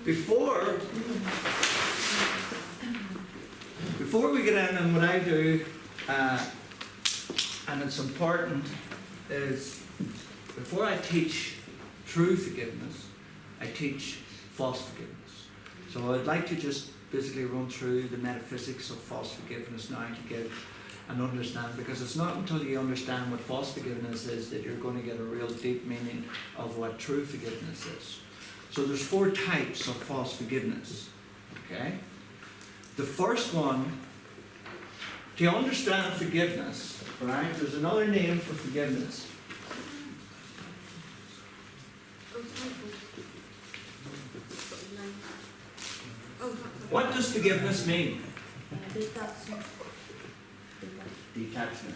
Before we get in, and what I do, and it's important, is before I teach true forgiveness, I teach false forgiveness. So I'd like to just basically run through the metaphysics of false forgiveness now to get and understand, because it's not until you understand what false forgiveness is that you're going to get a real deep meaning of what true forgiveness is. So there's 4 types of false forgiveness. Okay? The first one, to understand forgiveness, right? There's another name for forgiveness. What does forgiveness mean? Detachment.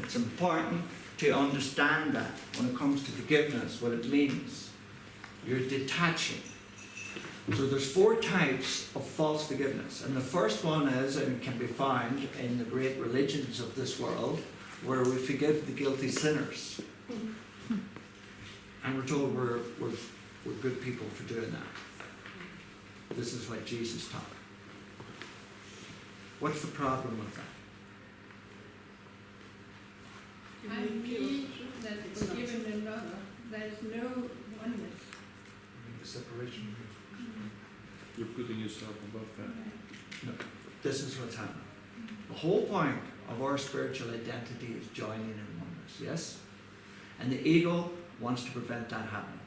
It's important to understand that when it comes to forgiveness, what it means. You're detaching. So there's 4 types of false forgiveness. And the first one is, and can be found in the great religions of this world, where we forgive the guilty sinners. And we're told we're good people for doing that. This is what Jesus taught. What's the problem with that? I mean that it's given another. There's no oneness. The separation. You're putting yourself above that. No, this is what's happening. The whole point of our spiritual identity is joining in oneness, yes? And the ego wants to prevent that happening.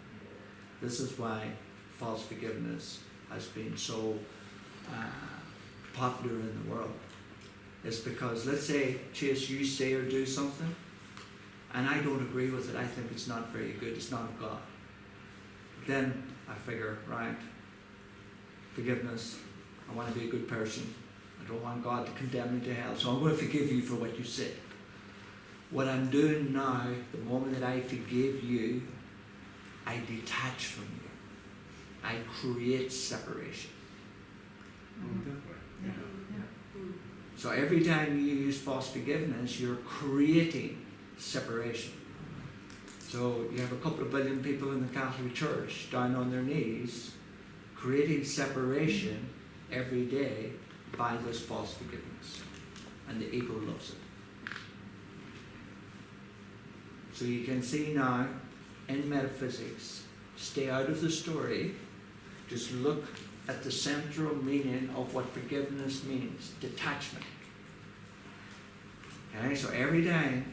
This is why false forgiveness has been so popular in the world. It's because, let's say, Chase, you say or do something, and I don't agree with it. I think it's not very good. It's not of God. Then I figure, right, forgiveness. I want to be a good person. I don't want God to condemn me to hell. So I'm going to forgive you for what you said. What I'm doing now, the moment that I forgive you, I detach from you. I create separation. Yeah. So every time you use false forgiveness, you're creating separation. So you have a couple of billion people in the Catholic Church down on their knees, creating separation every day by this false forgiveness. And the ego loves it. So you can see now, in metaphysics, stay out of the story, just look at the central meaning of what forgiveness means, detachment. Okay, so every time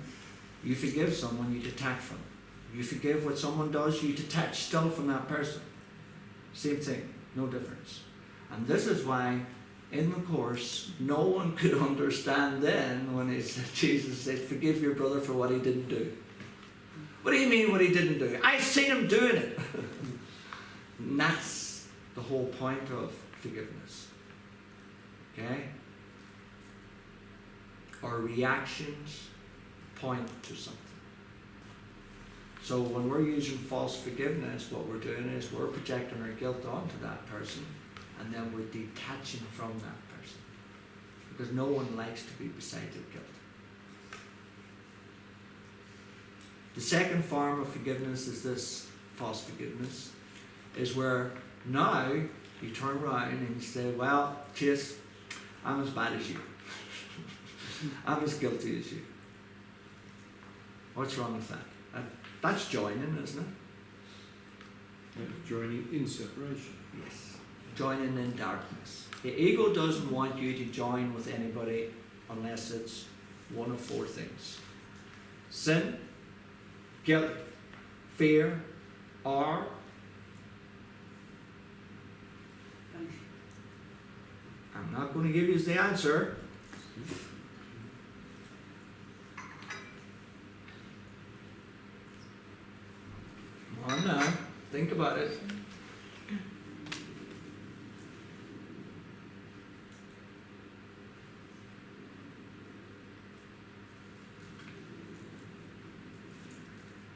you forgive someone, you detach from them. You forgive what someone does, you detach still from that person. Same thing, no difference. And this is why in the Course, no one could understand then when Jesus said, forgive your brother for what he didn't do. What do you mean what he didn't do? I seen him doing it. And that's the whole point of forgiveness. Okay? Our reactions point to something. So when we're using false forgiveness, what we're doing is we're projecting our guilt onto that person, and then we're detaching from that person. Because no one likes to be beside their guilt. The second form of forgiveness is this false forgiveness, is where now you turn around and you say, well, Chase, I'm as bad as you. I'm as guilty as you. What's wrong with that? That's joining, isn't it? Yeah, joining in separation. Yes. Joining in darkness. The ego doesn't want you to join with anybody unless it's one of 4 things. Sin, guilt, fear, or I'm not going to give you the answer. Come on now, think about it.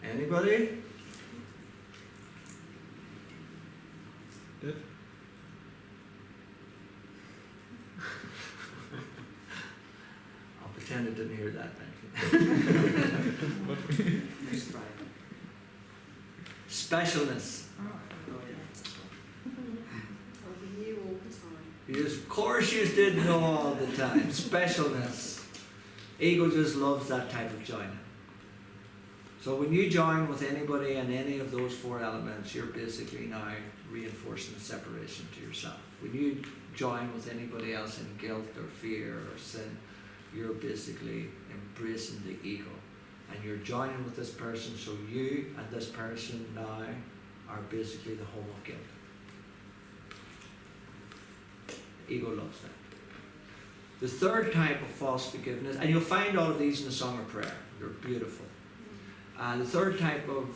Anybody? That? I'll pretend I didn't hear that. Nice try. Specialness. We knew all the time. Yes, of course you did know all the time. Specialness. Ego just loves that type of joining. So when you join with anybody in any of those four elements, you're basically now reinforcing the separation to yourself. When you join with anybody else in guilt or fear or sin, you're basically embracing the ego. And you're joining with this person, so you and this person now are basically the home of guilt. Ego loves that. The third type of false forgiveness, and you'll find all of these in the Song of Prayer. They're beautiful. The third type of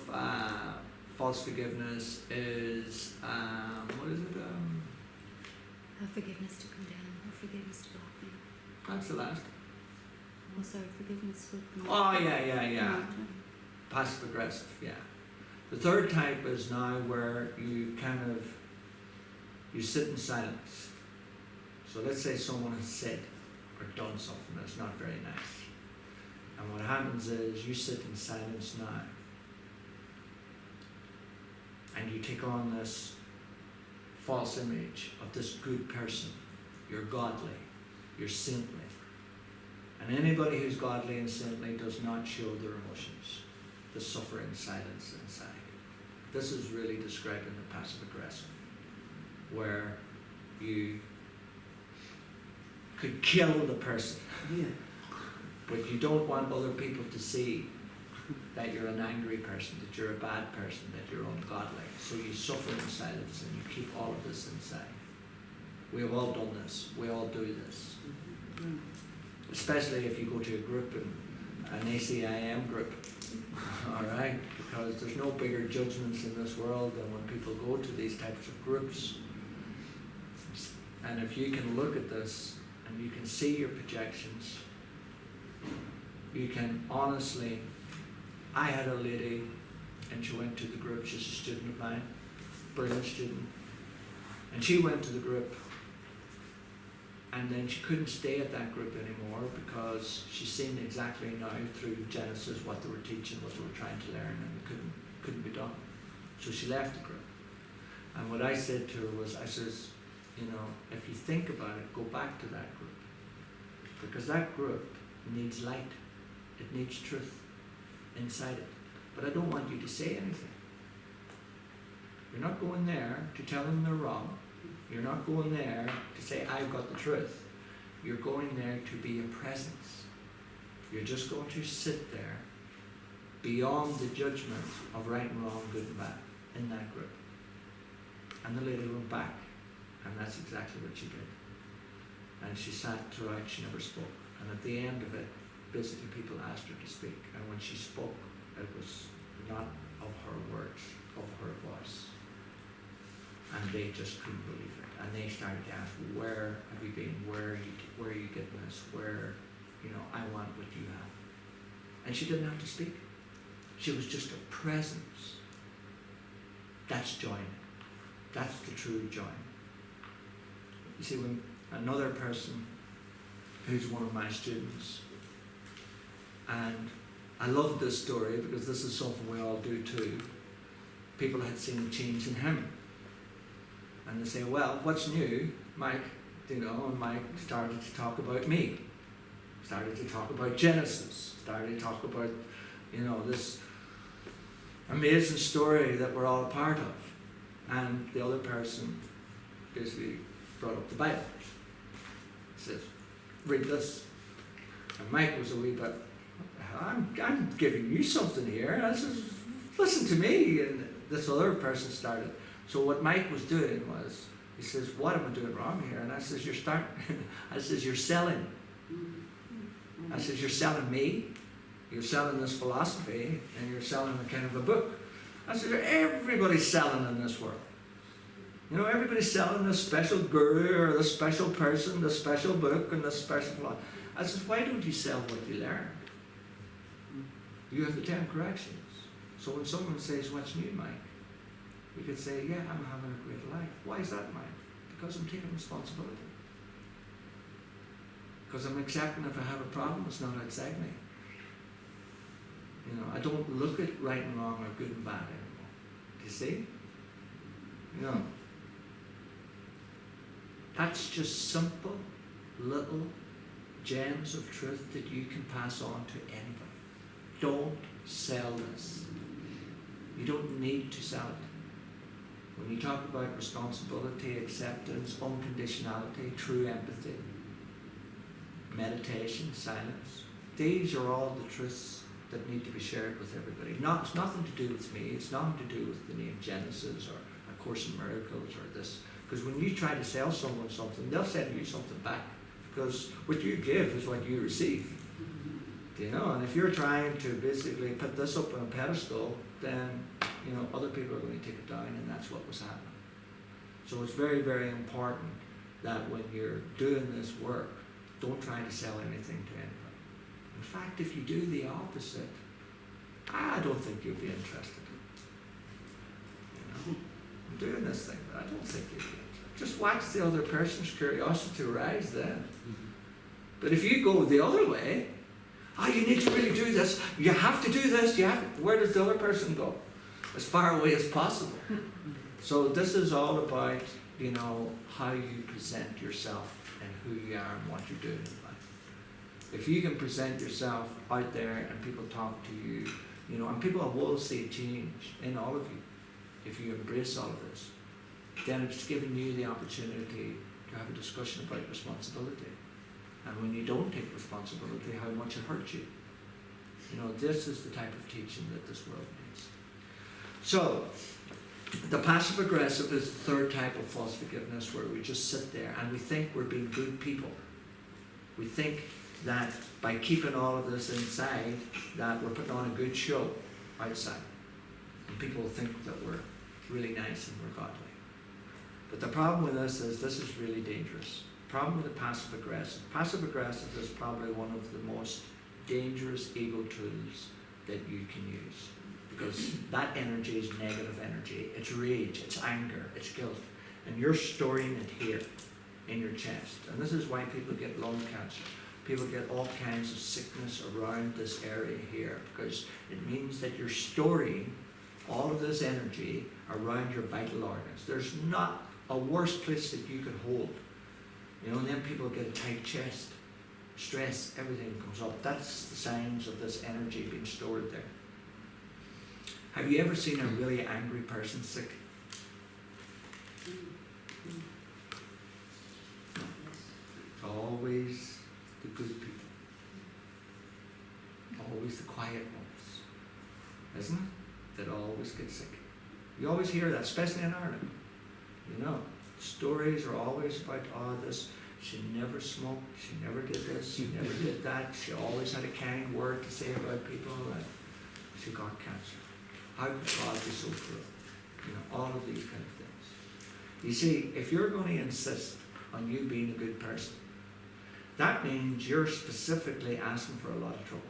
false forgiveness is, what is it? Forgiveness to condemn, or forgiveness to blackmail. That's the last. Oh, sorry, forgiveness with. Oh, yeah. Passive aggressive, yeah. The third type is now where you you sit in silence. So let's say someone has said or done something that's not very nice. And what happens is you sit in silence now. And you take on this false image of this good person. You're godly. You're saintly. And anybody who's godly and saintly does not show their emotions. They suffer in silence inside. This is really describing the passive aggressive, where you could kill the person, but you don't want other people to see that you're an angry person, that you're a bad person, that you're ungodly. So you suffer in silence and you keep all of this inside. We have all done this. We all do this. Especially if you go to a group, an ACIM group, all right? Because there's no bigger judgments in this world than when people go to these types of groups. And if you can look at this and you can see your projections, you can honestly, I had a lady and she went to the group, she's a student of mine, brilliant student, and she went to the group and then she couldn't stay at that group anymore because she's seen exactly now through Genesis what they were teaching, what they were trying to learn, and it couldn't be done. So she left the group. And what I said to her was, I says, you know, if you think about it, go back to that group. Because that group needs light. It needs truth inside it. But I don't want you to say anything. You're not going there to tell them they're wrong. You're not going there to say, I've got the truth. You're going there to be a presence. You're just going to sit there beyond the judgment of right and wrong, good and bad in that group. And the lady went back, and that's exactly what she did. And she sat throughout, she never spoke. And at the end of it, basically people asked her to speak. And when she spoke, it was not of her words, of her voice. And they just couldn't believe it. And they started to ask, where have you been? Where are you getting this? Where, you know, I want what you have. And she didn't have to speak. She was just a presence. That's joining. That's the true join. You see, when another person who's one of my students, and I love this story because this is something we all do too, people had seen a change in him. And they say, well, what's new, Mike? You know, and Mike started to talk about me, started to talk about Genesis, started to talk about, you know, this amazing story that we're all a part of. And the other person basically brought up the Bible. He says, read this. And Mike was a wee bit, I'm giving you something here. I says, listen to me. And this other person started. So what Mike was doing was, he says, what am I doing wrong here? And I says, you're selling. I says, you're selling me. You're selling this philosophy, and you're selling a kind of a book. I said, everybody's selling in this world. You know, everybody's selling this special guru or this special person, this special book, and this special philosophy. I said, why don't you sell what you learn? You have the 10 corrections. So when someone says, what's new, Mike? You could say, yeah, I'm having a great life. Why is that, Mike? Because I'm taking responsibility. Because I'm accepting if I have a problem, it's not outside me. You know, I don't look at right and wrong or good and bad anymore. Do you see? No. That's just simple, little gems of truth that you can pass on to anybody. Don't sell this. You don't need to sell it. When you talk about responsibility, acceptance, unconditionality, true empathy, meditation, silence, these are all the truths that need to be shared with everybody. It's nothing to do with me, it's nothing to do with the name Genesis or A Course in Miracles or this. Because when you try to sell someone something, they'll send you something back. Because what you give is what you receive. You know, and if you're trying to basically put this up on a pedestal, then, you know, other people are going to take it down, and that's what was happening. So it's very, very important that when you're doing this work, don't try to sell anything to anybody. In fact, if you do the opposite, I don't think you'll be interested. You know, I'm doing this thing, but I don't think you'll be interested. Just watch the other person's curiosity rise then. But if you go the other way, you need to really do this, you have to do this, where does the other person go? As far away as possible. So this is all about, you know, how you present yourself and who you are and what you're doing in life. If you can present yourself out there and people talk to you, you know, and people will see change in all of you, if you embrace all of this, then it's giving you the opportunity to have a discussion about responsibility. And when you don't take responsibility, how much it hurts you. You know, this is the type of teaching that this world needs. So, the passive-aggressive is the third type of false forgiveness, where we just sit there and we think we're being good people. We think that by keeping all of this inside, that we're putting on a good show outside. And people think that we're really nice and we're godly. But the problem with this is really dangerous. Problem with the passive-aggressive. Passive-aggressive is probably one of the most dangerous ego tools that you can use. Because that energy is negative energy. It's rage, it's anger, it's guilt. And you're storing it here in your chest. And this is why people get lung cancer. People get all kinds of sickness around this area here. Because it means that you're storing all of this energy around your vital organs. There's not a worse place that you could hold. You know, and then people get a tight chest, stress, everything comes up. That's the signs of this energy being stored there. Have you ever seen a really angry person sick? Always the good people. Always the quiet ones. Isn't it? That always get sick. You always hear that, especially in Ireland. You know, stories are always about, this, she never smoked, she never did this, she never did that, she always had a kind word to say about people, and she got cancer. How could God be so cruel? You know, all of these kind of things. You see, if you're going to insist on you being a good person, that means you're specifically asking for a lot of trouble.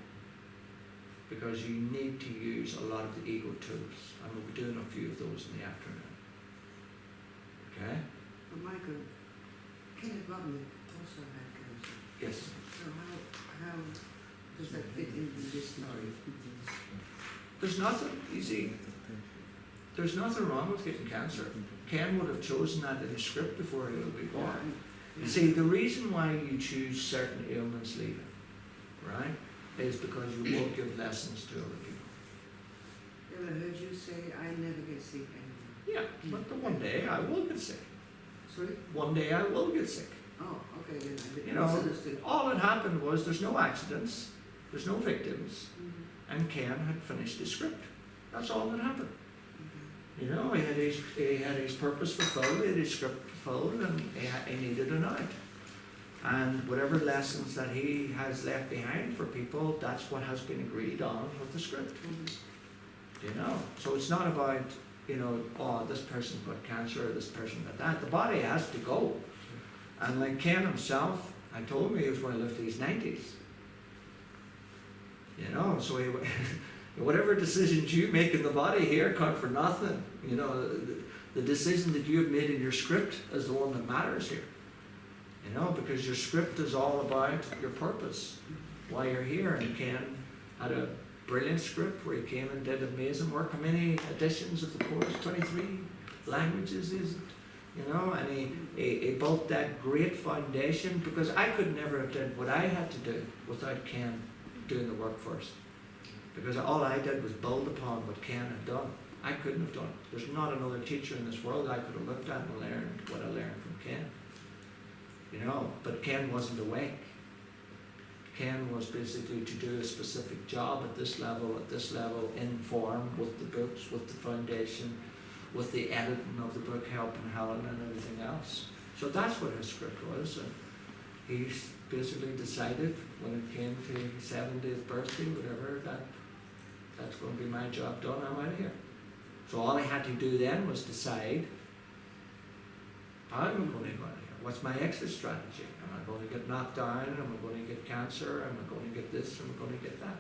Because you need to use a lot of the ego tools. And we'll be doing a few of those in the afternoon. Okay? But Michael, Kenneth Rodney also had cancer. Yes. So how does that fit into this story? There's nothing, you see, there's nothing wrong with getting cancer. Ken would have chosen that in his script before he would be born. You see, the reason why you choose certain ailments leaving, right, is because you will give lessons to other people. Ever heard you say, I never get sick anymore? Yeah, but the one day I will get sick. Sorry? One day I will get sick. Oh, okay, then I You know, misunderstood. all that happened was there's no accidents, there's no victims, Mhm. and Ken had finished his script. That's all that happened. Okay. You know, he had his purpose fulfilled, he had his script fulfilled, and he needed an out. And whatever lessons that he has left behind for people, that's what has been agreed on with the script. Mhm. You know, so it's not about, you know, this person got cancer or this person got that. The body has to go. And like Ken himself, I told him he was going to live to his 90s. You know, so whatever decisions you make in the body here count for nothing. You know, the decision that you have made in your script is the one that matters here. You know, because your script is all about your purpose, why you're here. And Ken had a brilliant script where he came and did amazing work. How many editions of the course? 23 languages, is it? You know, and he built that great foundation, because I could never have done what I had to do without Ken doing the work first. Because all I did was build upon what Ken had done. I couldn't have done it. There's not another teacher in this world I could have looked at and learned what I learned from Ken. You know, but Ken wasn't awake. Ken was basically to do a specific job at this level, in form, with the books, with the foundation, with the editing of the book, helping Holland and everything else. So that's what his script was. And he basically decided when it came to his 70th birthday, whatever, that's going to be my job done, I'm out of here. So all I had to do then was decide, how am I going to go out of here? What's my exit strategy? Am I going to get knocked down? Am I going to get cancer? Am I going to get this? Am I going to get that?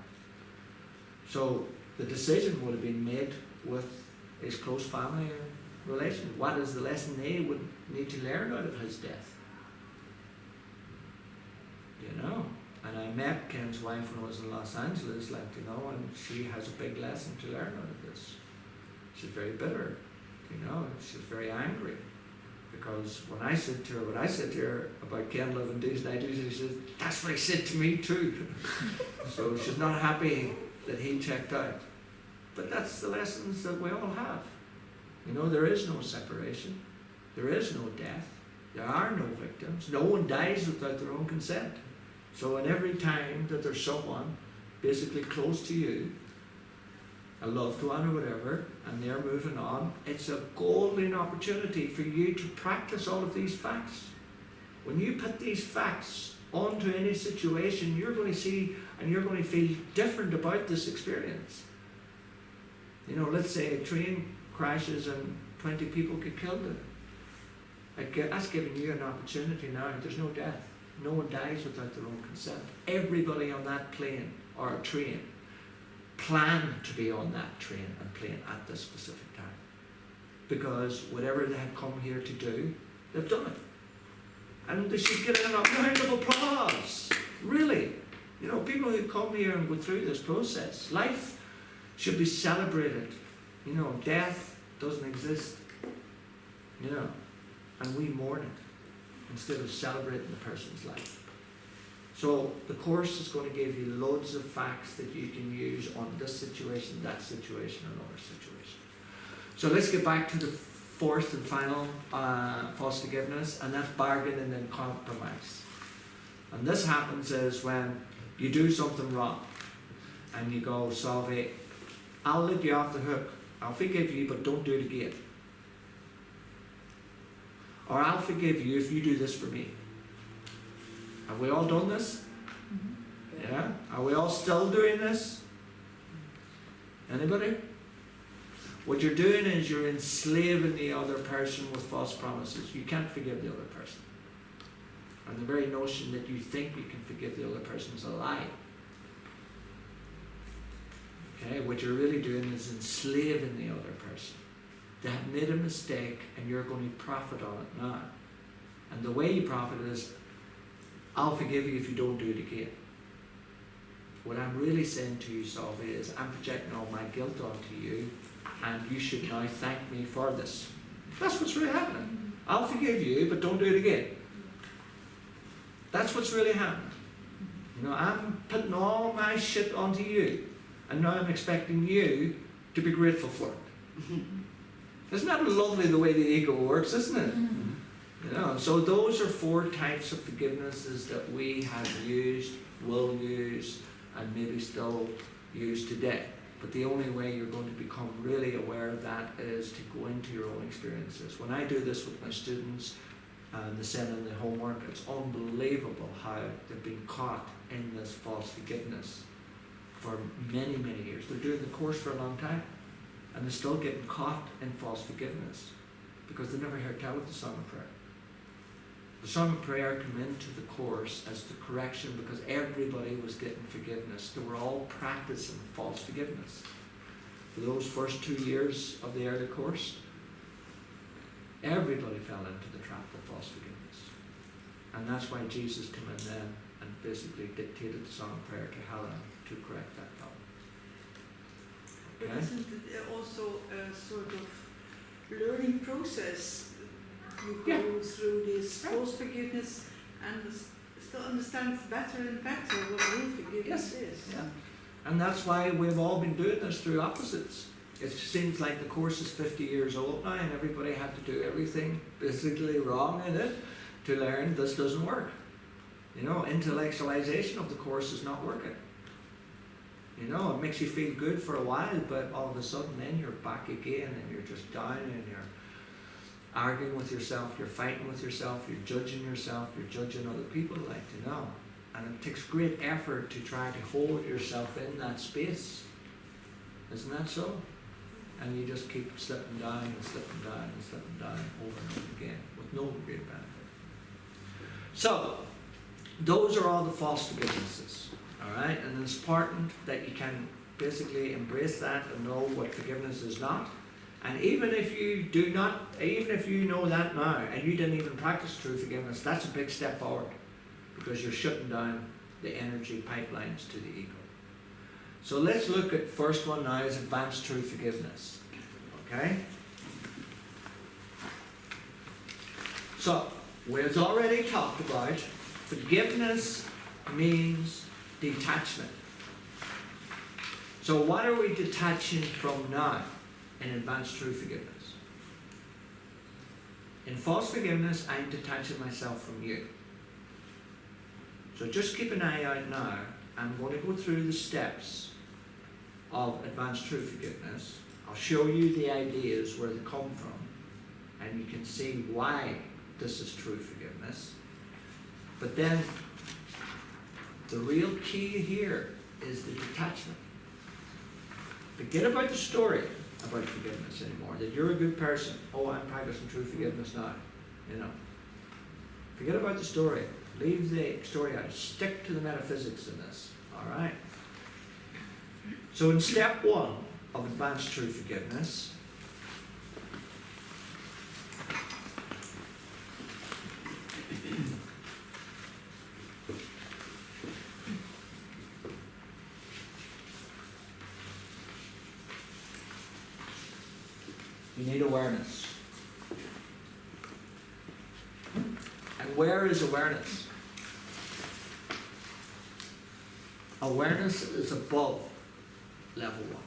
So the decision would have been made with his close family and relation. What is the lesson they would need to learn out of his death? You know? And I met Ken's wife when I was in Los Angeles, like, you know, and she has a big lesson to learn out of this. She's very bitter, you know, she's very angry. Because when I said to her what I said to her about Ken living days and nights, she said, that's what he said to me too. So she's not happy that he checked out. But that's the lessons that we all have. You know, there is no separation. There is no death. There are no victims. No one dies without their own consent. So in every time that there's someone basically close to you, a loved one or whatever, and they're moving on, it's a golden opportunity for you to practice all of these facts. When you put these facts onto any situation, you're going to see and you're going to feel different about this experience. You know, let's say a train crashes and 20 people get killed in it. That's giving you an opportunity now. There's no death. No one dies without their own consent. Everybody on that plane or a train planned to be on that train and plane at this specific time. Because whatever they had come here to do, they've done it. And they should get a round of applause. Really. You know, people who come here and go through this process, life should be celebrated. You know, death doesn't exist. You know, and we mourn it instead of celebrating the person's life. So the course is going to give you loads of facts that you can use on this situation, that situation, and other situation. So let's get back to the fourth and final false forgiveness, and that's bargaining and compromise. And this happens is when you do something wrong, and you go, Salve, I'll let you off the hook. I'll forgive you, but don't do it again. Or I'll forgive you if you do this for me. Have we all done this? Mm-hmm. Yeah? Are we all still doing this? Anybody? What you're doing is you're enslaving the other person with false promises. You can't forgive the other person. And the very notion that you think you can forgive the other person is a lie. Okay? What you're really doing is enslaving the other person. They have made a mistake and you're going to profit on it now. And the way you profit is, I'll forgive you if you don't do it again. What I'm really saying to you, Salve, is I'm projecting all my guilt onto you, and you should now thank me for this. That's what's really happening. I'll forgive you, but don't do it again. That's what's really happening. You know, I'm putting all my shit onto you, and now I'm expecting you to be grateful for it. Isn't that lovely the way the ego works, isn't it? You know, so those are 4 types of forgivenesses that we have used, will use, and maybe still use today. But the only way you're going to become really aware of that is to go into your own experiences. When I do this with my students and they send in the homework, it's unbelievable how they've been caught in this false forgiveness for many, many years. They're doing the course for a long time and they're still getting caught in false forgiveness because they never heard tell of the Song of Prayer. The Song of Prayer came into the course as the correction because everybody was getting forgiveness. They were all practicing false forgiveness. For those first 2 years of the early course, everybody fell into the trap of false forgiveness. And that's why Jesus came in then and basically dictated the Song of Prayer to Helen to correct that problem. But Okay? isn't it also a sort of learning process? You go Yeah. through this Right. false forgiveness and still understand better and better what real forgiveness is. Yeah. And that's why we've all been doing this through opposites. It seems like the course is 50 years old now and everybody had to do everything basically wrong in it to learn this doesn't work. You know, intellectualization of the course is not working. You know, it makes you feel good for a while, but all of a sudden then you're back again and you're just down and you're arguing with yourself, you're fighting with yourself, you're judging yourself, you're judging other people, like, you know. And it takes great effort to try to hold yourself in that space. Isn't that so? And you just keep slipping down and slipping down and slipping down over and over again with no great benefit. So, those are all the false forgivenesses. Alright? And it's important that you can basically embrace that and know what forgiveness is not. And even if you do not, even if you know that now and you didn't even practice true forgiveness, that's a big step forward because you're shutting down the energy pipelines to the ego. So let's look at first one now is advanced true forgiveness. Okay? So, we've already talked about forgiveness means detachment. So what are we detaching from now in advanced true forgiveness? In false forgiveness, I'm detaching myself from you. So just keep an eye out now. I'm going to go through the steps of advanced true forgiveness. I'll show you the ideas where they come from, and you can see why this is true forgiveness. But then the real key here is the detachment. Forget about the story about forgiveness anymore, that you're a good person. Oh, I'm practicing true forgiveness now. You know. Forget about the story. Leave the story out. Stick to the metaphysics in this. Alright? So in step one of advanced true forgiveness, you need awareness. And where is awareness? Awareness is above level one.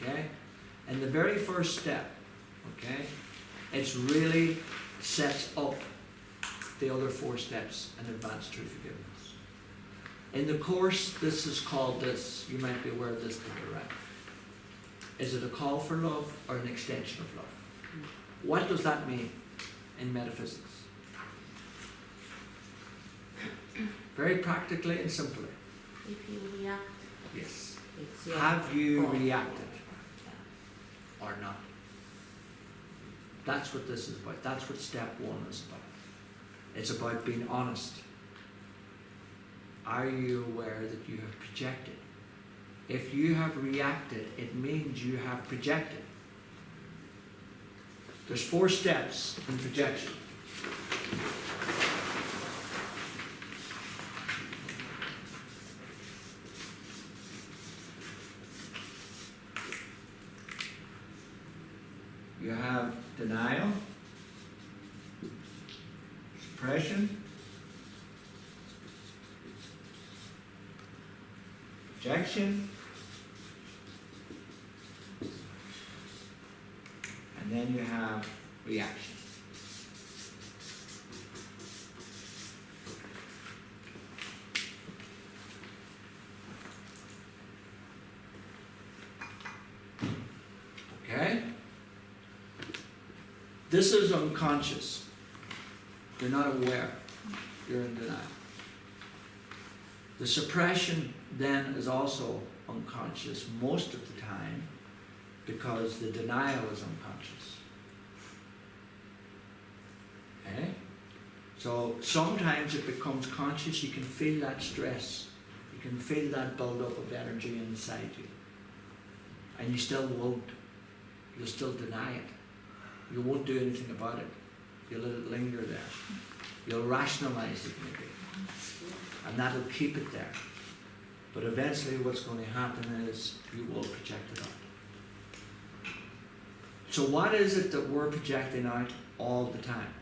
Okay? And the very first step, okay, it's really sets up the other 4 steps in advanced true forgiveness. In the course, this is called this. You might be aware of this particular rank. Is it a call for love or an extension of love? What does that mean in metaphysics? Very practically and simply. If you react, Yes. it's your Have you fault. reacted or not? That's what this is about. That's what step 1 is about. It's about being honest. Are you aware that you have projected? If you have reacted, it means you have projected. There's 4 steps in projection. You have denial, suppression, projection, and then you have reaction. Okay? This is unconscious. You're not aware. You're in denial. The suppression then is also unconscious most of the time because the denial is unconscious. Okay? So sometimes it becomes conscious. You can feel that stress. You can feel that build-up of energy inside you. And you still won't. You'll still deny it. You won't do anything about it You'll let it linger there. You'll rationalize it maybe. And that'll keep it there. But eventually what's going to happen is you will project it out. So what is it that we're projecting out all the time?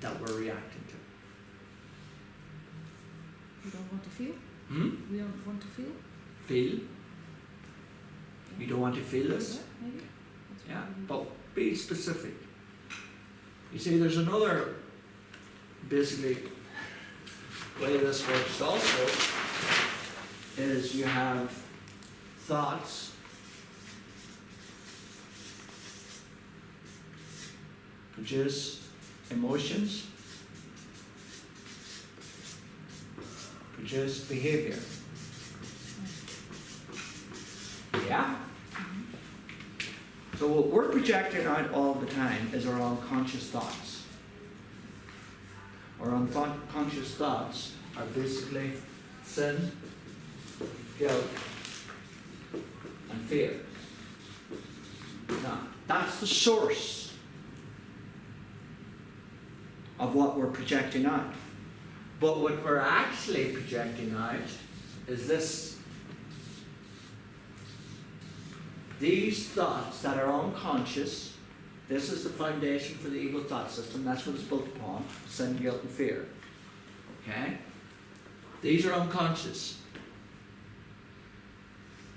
That we're reacting to? We don't want to feel. Hmm? We don't want to feel. Feel? You don't want to feel this? Yeah, maybe. That's Yeah, what but be specific. You see, there's another, basically, way this works also, is you have thoughts, produce emotions, produce behavior. Yeah? So what we're projecting out all the time is our unconscious thoughts. Our unconscious thoughts are basically sin, guilt, and fear. Now, that's the source of what we're projecting out. But what we're actually projecting out is this. These thoughts that are unconscious, this is the foundation for the ego thought system. That's what it's built upon, sin, guilt, and fear. Okay? These are unconscious.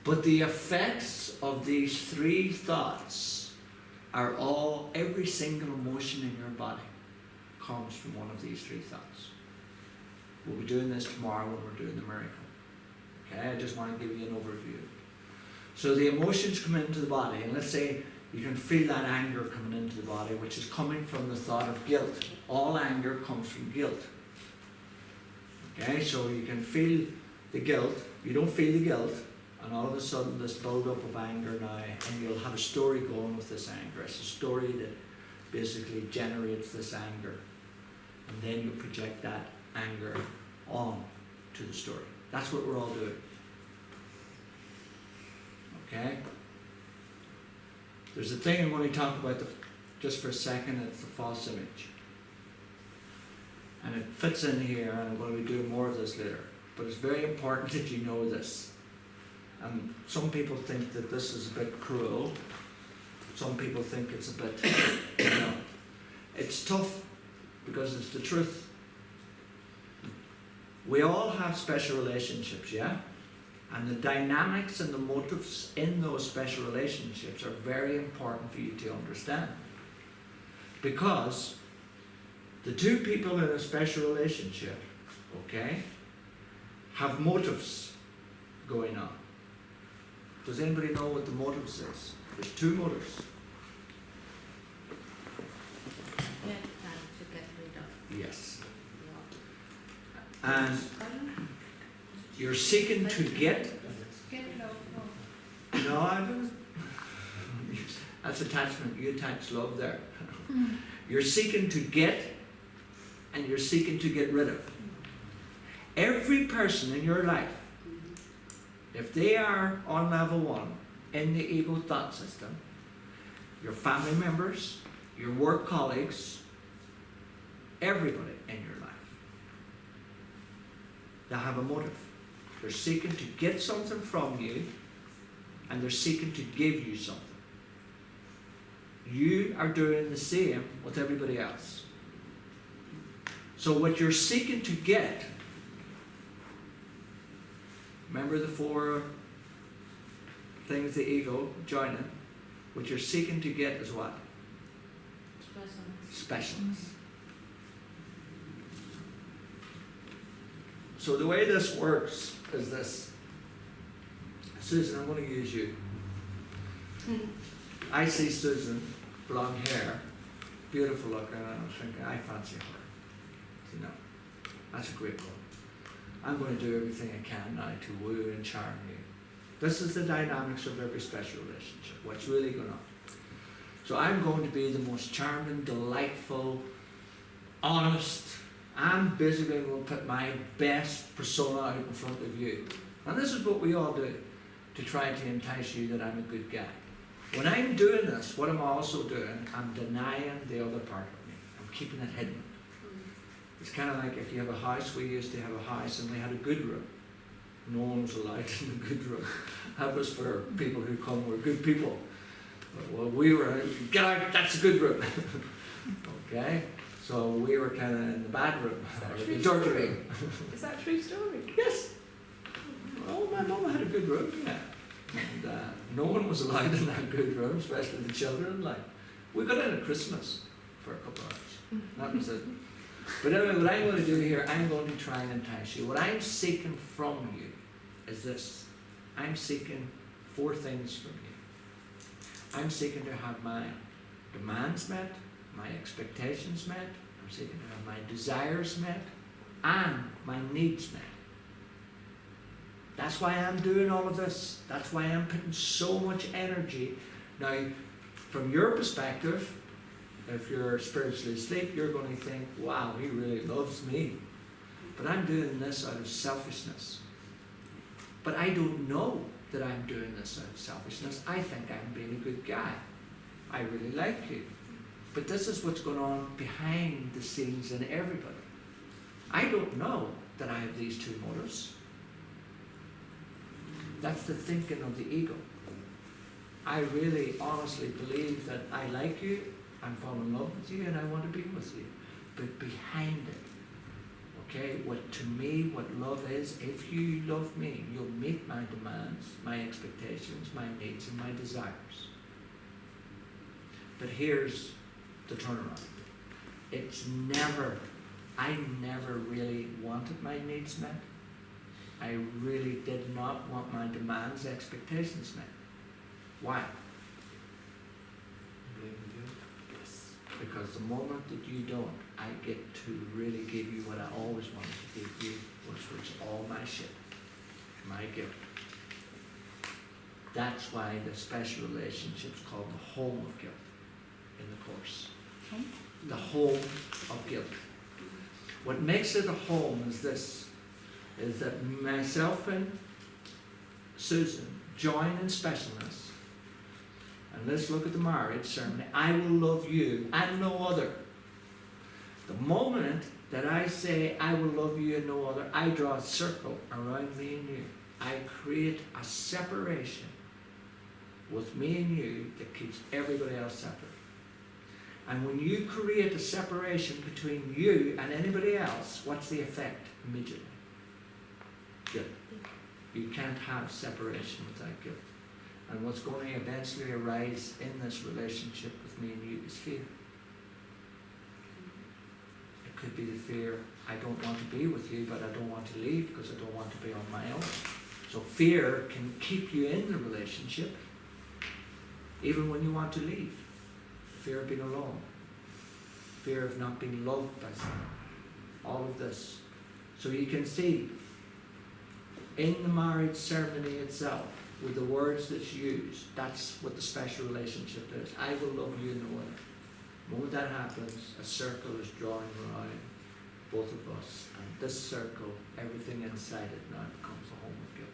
But the effects of these three thoughts are all, every single emotion in your body comes from one of these three thoughts. We'll be doing this tomorrow when we're doing the miracle. Okay? I just want to give you an overview. So the emotions come into the body, and let's say you can feel that anger coming into the body, which is coming from the thought of guilt. All anger comes from guilt. Okay, so you can feel the guilt, you don't feel the guilt, and all of a sudden this build-up of anger now, and you'll have a story going with this anger. It's a story that basically generates this anger. And then you project that anger on to the story. That's what we're all doing. Okay? There's a thing I'm going to talk about just for a second. It's the false image. And it fits in here, and I'm going to be doing more of this later. But it's very important that you know this. And some people think that this is a bit cruel. Some people think it's a bit, it's tough because it's the truth. We all have special relationships, yeah? And the dynamics and the motives in those special relationships are very important for you to understand. Because the two people in a special relationship, okay, have motives going on. Does anybody know what the motives is? There's two motives. Get and to get rid of. Yes. And you're seeking to get. Get love. No, I don't. That's attachment. You attach love there. You're seeking to get, and you're seeking to get rid of. Every person in your life, if they are on level 1 in the ego thought system, your family members, your work colleagues, everybody in your life, they have a motive. They're seeking to get something from you, and they're seeking to give you something. You are doing the same with everybody else. So what you're seeking to get, remember the 4 things the ego joining, what you're seeking to get is what? Specialness. So the way this works is this. Susan, I'm going to use you. I see Susan, blonde hair, beautiful looking, and I'm thinking, I fancy her. You know, that's a great one. I'm going to do everything I can now to woo and charm you. This is the dynamics of every special relationship, what's really going on. So I'm going to be the most charming, delightful, honest. I'm basically going to put my best persona out in front of you. And this is what we all do to try to entice you that I'm a good guy. When I'm doing this, what I'm also doing, I'm denying the other part of me. I'm keeping it hidden. It's kind of like if you have a house, we used to have a house and we had a good room. No one was allowed in the good room. That was for people who come were good people. But, well, we were, get out, that's a good room. Okay? So we were kind of in the bad room, or the dirty room. Is that a true story? Yes. Oh, my mum had a good room, yeah. And no one was allowed in that good room, especially the children. Like, we got in at Christmas for a couple of hours. That was it. But anyway, what I'm going to do here, I'm going to try and entice you. What I'm seeking from you is this. I'm seeking 4 things from you. I'm seeking to have my demands met, my expectations met, I'm seeking to have my desires met, and my needs met. That's why I'm doing all of this. That's why I'm putting so much energy. Now, from your perspective, if you're spiritually asleep, you're going to think, wow, he really loves me. But I'm doing this out of selfishness. But I don't know that I'm doing this out of selfishness. I think I'm being a good guy. I really like you. But this is what's going on behind the scenes in everybody. I don't know that I have these 2 motives. That's the thinking of the ego. I really honestly believe that I like you, I'm falling in love with you, and I want to be with you. But behind it, okay, what to me, what love is, if you love me, you'll meet my demands, my expectations, my needs, and my desires. But here's the turnaround. I never really wanted my needs met. I really did not want my demands, expectations met. Why? Yes. Because the moment that you don't, I get to really give you what I always wanted to give you, which was all my shit, my gift. That's why the special relationship's called the home of guilt in the course. The home of guilt. What makes it a home is this, is that myself and Susan join in specialness. And let's look at the marriage ceremony. I will love you and no other. The moment that I say I will love you and no other, I draw a circle around me and you. I create a separation with me and you that keeps everybody else separate. And when you create a separation between you and anybody else, what's the effect immediately? Guilt. You can't have separation without guilt. And what's going to eventually arise in this relationship with me and you is fear. It could be the fear, I don't want to be with you, but I don't want to leave because I don't want to be on my own. So fear can keep you in the relationship even when you want to leave. Fear of being alone. Fear of not being loved by someone. All of this. So you can see in the marriage ceremony itself, with the words that's used, that's what the special relationship is. I will love you no other. The moment that happens, a circle is drawn around both of us. And this circle, everything inside it now becomes a home of guilt.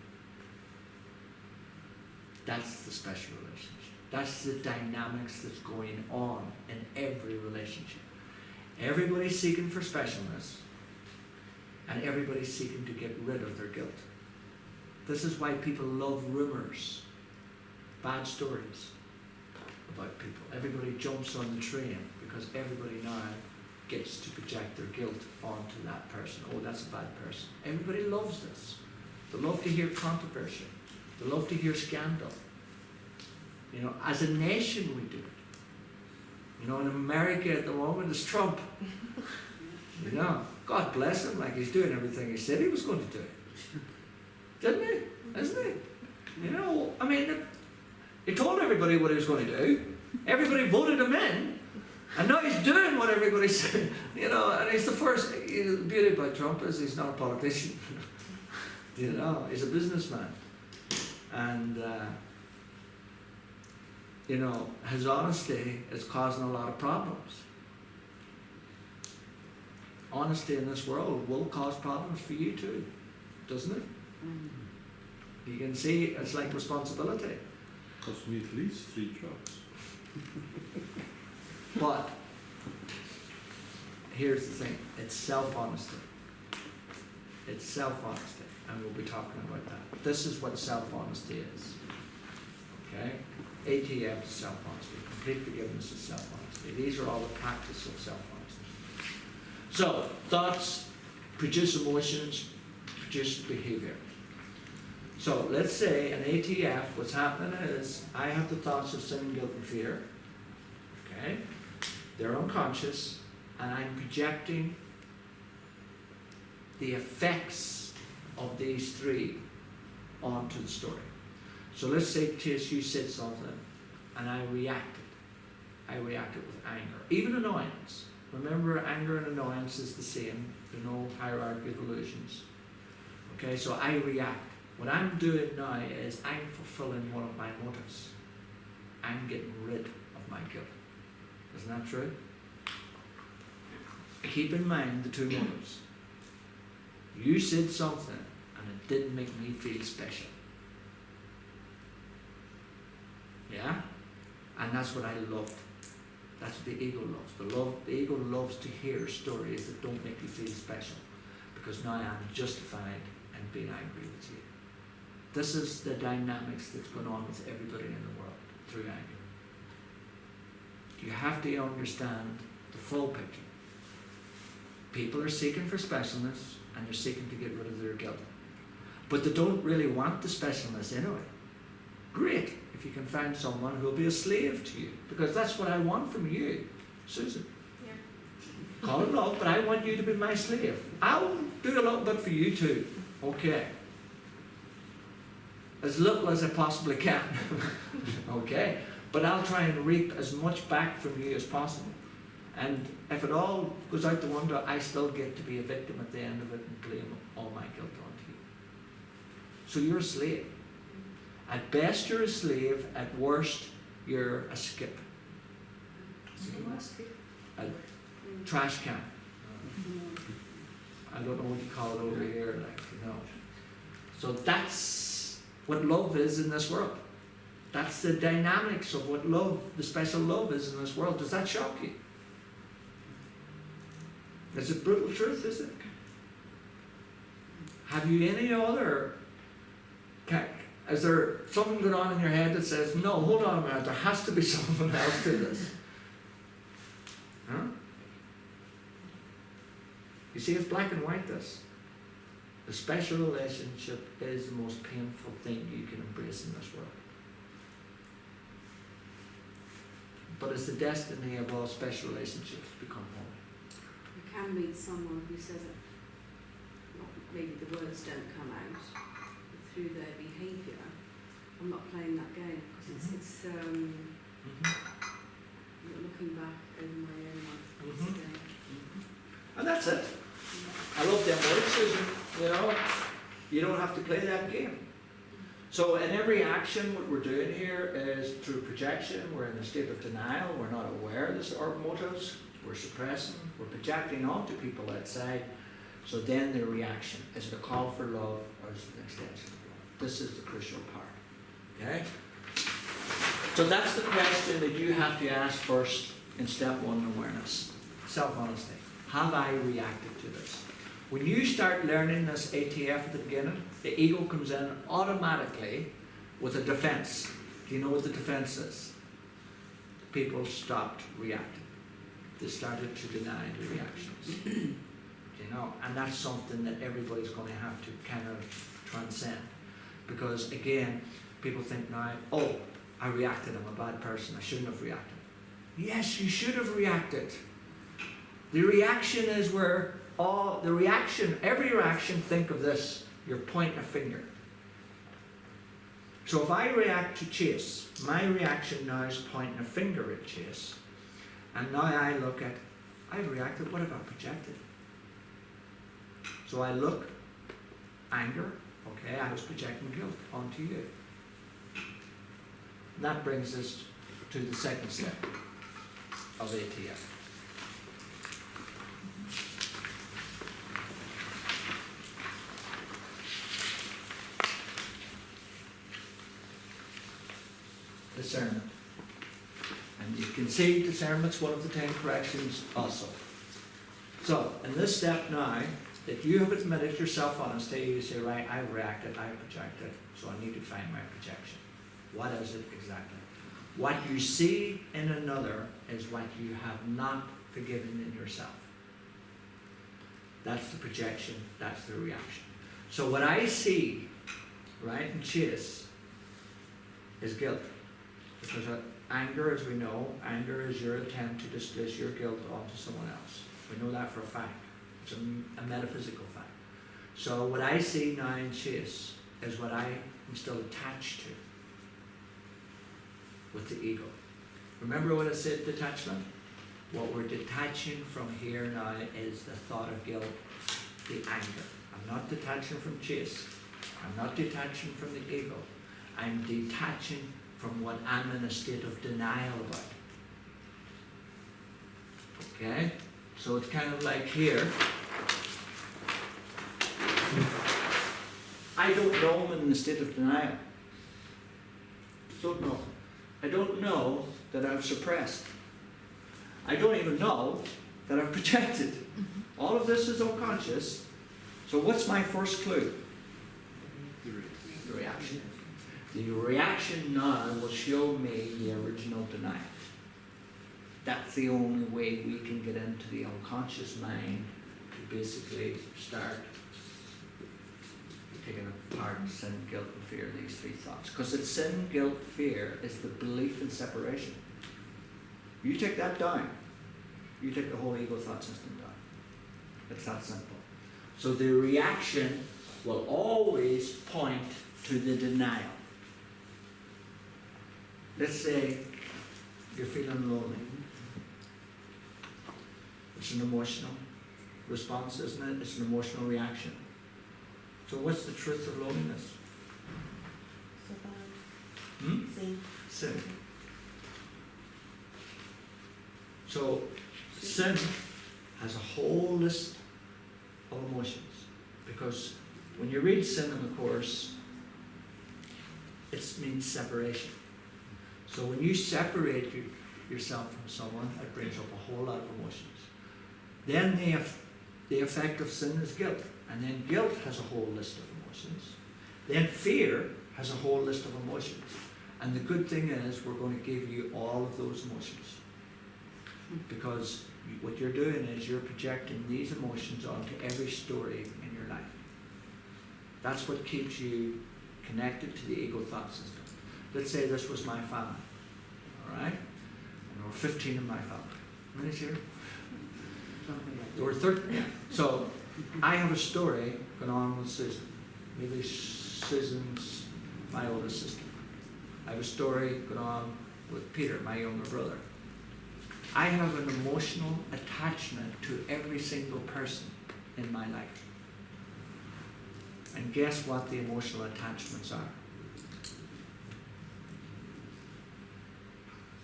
That's the special relationship. That's the dynamics that's going on in every relationship. Everybody's seeking for specialness, and everybody's seeking to get rid of their guilt. This is why people love rumors, bad stories about people. Everybody jumps on the train because everybody now gets to project their guilt onto that person. Oh, that's a bad person. Everybody loves this. They love to hear controversy. They love to hear scandal. You know, as a nation we do it. You know, in America at the moment is Trump. You know, God bless him, like he's doing everything he said he was going to do. Didn't he? Isn't he? You know, I mean, he told everybody what he was going to do. Everybody voted him in. And now he's doing what everybody said. You know, and he's the first. The beauty about Trump is he's not a politician. You know, he's a businessman. And, you know, his honesty is causing a lot of problems. Honesty in this world will cause problems for you too, doesn't it? You can see it's like responsibility. Cost me at least 3 jobs. But here's the thing, it's self-honesty. It's self-honesty, and we'll be talking about that. This is what self-honesty is. Okay? A.T.F is self-honesty. Complete forgiveness is self-honesty. These are all the practice of self-honesty. So, thoughts produce emotions, produce behavior. So, let's say an A.T.F, what's happening is, I have the thoughts of sin, guilt, and fear. Okay? They're unconscious, and I'm projecting the effects of these three onto the story. So let's say, Chase, you said something, and I reacted. I reacted with anger, even annoyance. Remember, anger and annoyance is the same. There's no hierarchy of illusions. Okay, so I react. What I'm doing now is I'm fulfilling one of my motives. I'm getting rid of my guilt. Isn't that true? Keep in mind the two motives. You said something and it didn't make me feel special. Yeah? And that's what I loved. That's what the ego loves. The ego loves to hear stories that don't make you feel special, because now I'm justified in being angry with you. This is the dynamics that's going on with everybody in the world through anger. You have to understand the full picture. People are seeking for specialness, and they're seeking to get rid of their guilt. But they don't really want the specialness anyway. Great if you can find someone who will be a slave to you, because that's what I want from you, Susan. Yeah. Call it love, but I want you to be my slave. I'll do a little bit for you too. Okay. As little as I possibly can. Okay. But I'll try and reap as much back from you as possible. And if it all goes out the window, I still get to be a victim at the end of it and blame all my guilt onto you. So you're a slave. At best you're a slave, at worst you're a skip. A trash can. I don't know what you call it over here, like, you know. So that's what love is in this world. That's the dynamics of what love, the special love is in this world. Does that shock you? It's a brutal truth, isn't it? Have you any other... Is there something going on in your head that says, no, hold on a minute, there has to be something else to this? Huh? You see, it's black and white, this. The special relationship is the most painful thing you can embrace in this world. But it's the destiny of all special relationships to become holy. You can meet someone who says it, maybe the words don't come out, but through their behaviour. I'm not playing that game because it's looking back over my own life today. And that's it. I love them words, Susan. You know, you don't have to play that game. So in every action, what we're doing here is through projection. We're in a state of denial. We're not aware of our motives. We're suppressing. We're projecting onto people outside. So then the reaction, is it a call for love or is it an extension of love? This is the crucial part. Okay? So that's the question that you have to ask first in step one, awareness. Self-honesty. Have I reacted to this? When you start learning this A.T.F at the beginning, the ego comes in automatically with a defense. Do you know what the defense is? People stopped reacting. They started to deny the reactions. You know, and that's something that everybody's going to have to kind of transcend. Because again, people think now, oh, I reacted, I'm a bad person, I shouldn't have reacted. Yes, you should have reacted. The reaction is where every reaction, think of this, you're pointing a finger. So if I react to Chase, my reaction now is pointing a finger at Chase. And now I look at, I've reacted, what have I projected? So I look, anger, okay, I was projecting guilt onto you. And that brings us to the second step of A.T.F. And you can see discernment's one of the 10 corrections also. So, in this step now, if you have admitted yourself honesty, you say, right, I've reacted, I've projected, so I need to find my projection. What is it exactly? What you see in another is what you have not forgiven in yourself. That's the projection, that's the reaction. So what I see, right, in Chase is guilt. Because anger, as we know, anger is your attempt to displace your guilt onto someone else. We know that for a fact. It's a metaphysical fact. So what I see now in Chase is what I am still attached to with the ego. Remember what I said, detachment? What we're detaching from here now is the thought of guilt, the anger. I'm not detaching from Chase. I'm not detaching from the ego. I'm detaching from what I'm in a state of denial about. Okay? So it's kind of like here. I don't know I'm in a state of denial. Don't know. I don't know that I've suppressed. I don't even know that I've projected. All of this is unconscious. So what's my first clue? The reaction. The reaction now will show me the original denial. That's the only way we can get into the unconscious mind to basically start taking apart sin, guilt, and fear, these three thoughts. Because it's sin, guilt, fear is the belief in separation. You take that down, you take the whole ego thought system down. It's that simple. So the reaction will always point to the denial. Let's say you're feeling lonely. It's an emotional response, isn't it? It's an emotional reaction. So what's the truth of loneliness? So bad. Hmm? Sin. Sin. So sin has a whole list of emotions, because when you read sin in the Course, it means separation. So when you separate yourself from someone, it brings up a whole lot of emotions. Then the effect of sin is guilt. And then guilt has a whole list of emotions. Then fear has a whole list of emotions. And the good thing is we're going to give you all of those emotions. Because what you're doing is you're projecting these emotions onto every story in your life. That's what keeps you connected to the ego thought system. Let's say this was my family. Alright? And there were 15 in my family. How many's here? There were 13. Yeah. So I have a story going on with Susan. Maybe Susan's my oldest sister. I have a story going on with Peter, my younger brother. I have an emotional attachment to every single person in my life. And guess what the emotional attachments are?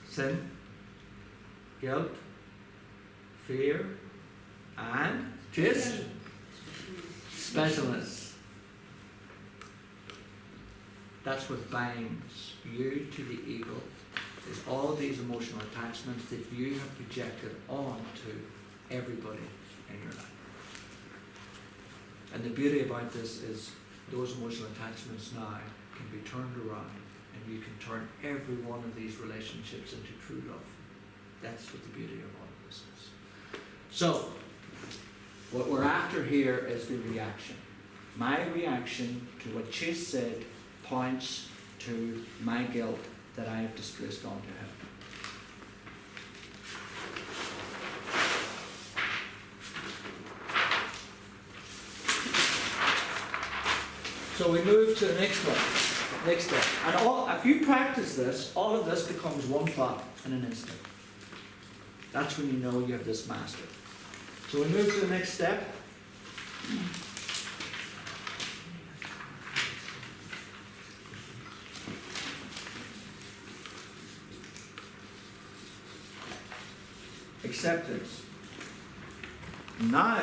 Sin, guilt, fear, and just specialness. That's what binds you to the ego, is all these emotional attachments that you have projected onto everybody in your life. And the beauty about this is those emotional attachments now can be turned around, and you can turn every one of these relationships into true love. That's what the beauty of all of this is. So, what we're after here is the reaction. My reaction to what Chase said points to my guilt that I have displaced onto him. So we move to the next one, next step. And if you practice this, all of this becomes one thought in an instant. That's when you know you have this mastered. So we move to the next step. Acceptance. Now,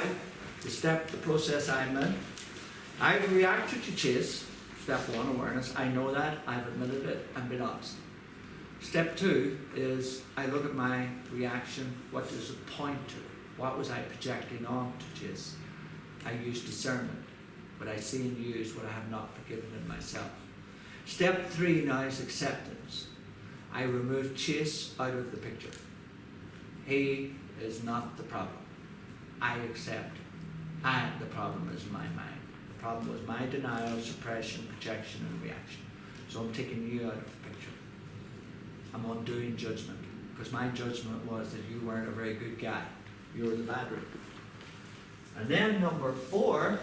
the process I'm in, I've reacted to Chase, step one, awareness. I know that, I've admitted it, and been honest. Step 2 is I look at my reaction, what does it point to? What was I projecting on to chase? I use discernment. What I see and use what I have not forgiven in myself. Step 3 now is acceptance. I remove chase out of the picture. He is not the problem. I accept the problem is in my mind. The problem was my denial, suppression, projection, and reaction. So I'm taking you out of the picture. I'm undoing judgment, because my judgment was that you weren't a very good guy. You were the bad root. And then number 4,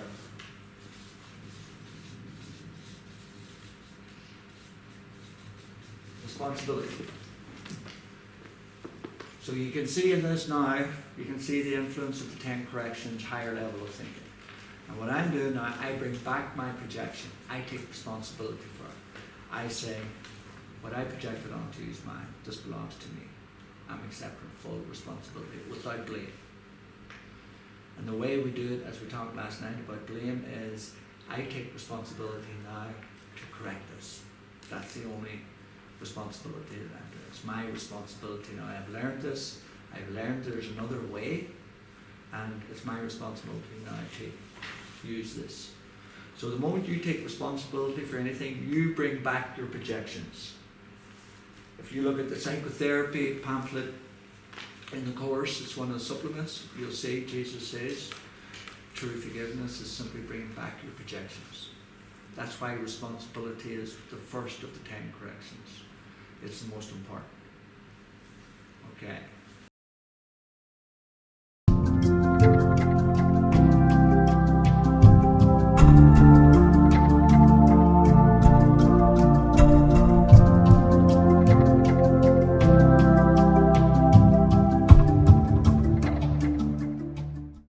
responsibility. So you can see in this now, you can see the influence of the 10 corrections, higher level of thinking. And what I'm doing now, I bring back my projection. I take responsibility for it. I say, what I projected onto you is mine. This belongs to me. I'm accepting full responsibility without blame. And the way we do it, as we talked last night about blame, is I take responsibility now to correct this. That's the only responsibility that I'm doing. It's my responsibility now. I've learned this. I've learned there's another way, and it's my responsibility now to use this. So the moment you take responsibility for anything, you bring back your projections. If you look at the psychotherapy pamphlet in the course, it's one of the supplements, you'll see Jesus says, true forgiveness is simply bringing back your projections. That's why responsibility is the first of the 10 corrections. It's the most important. Okay.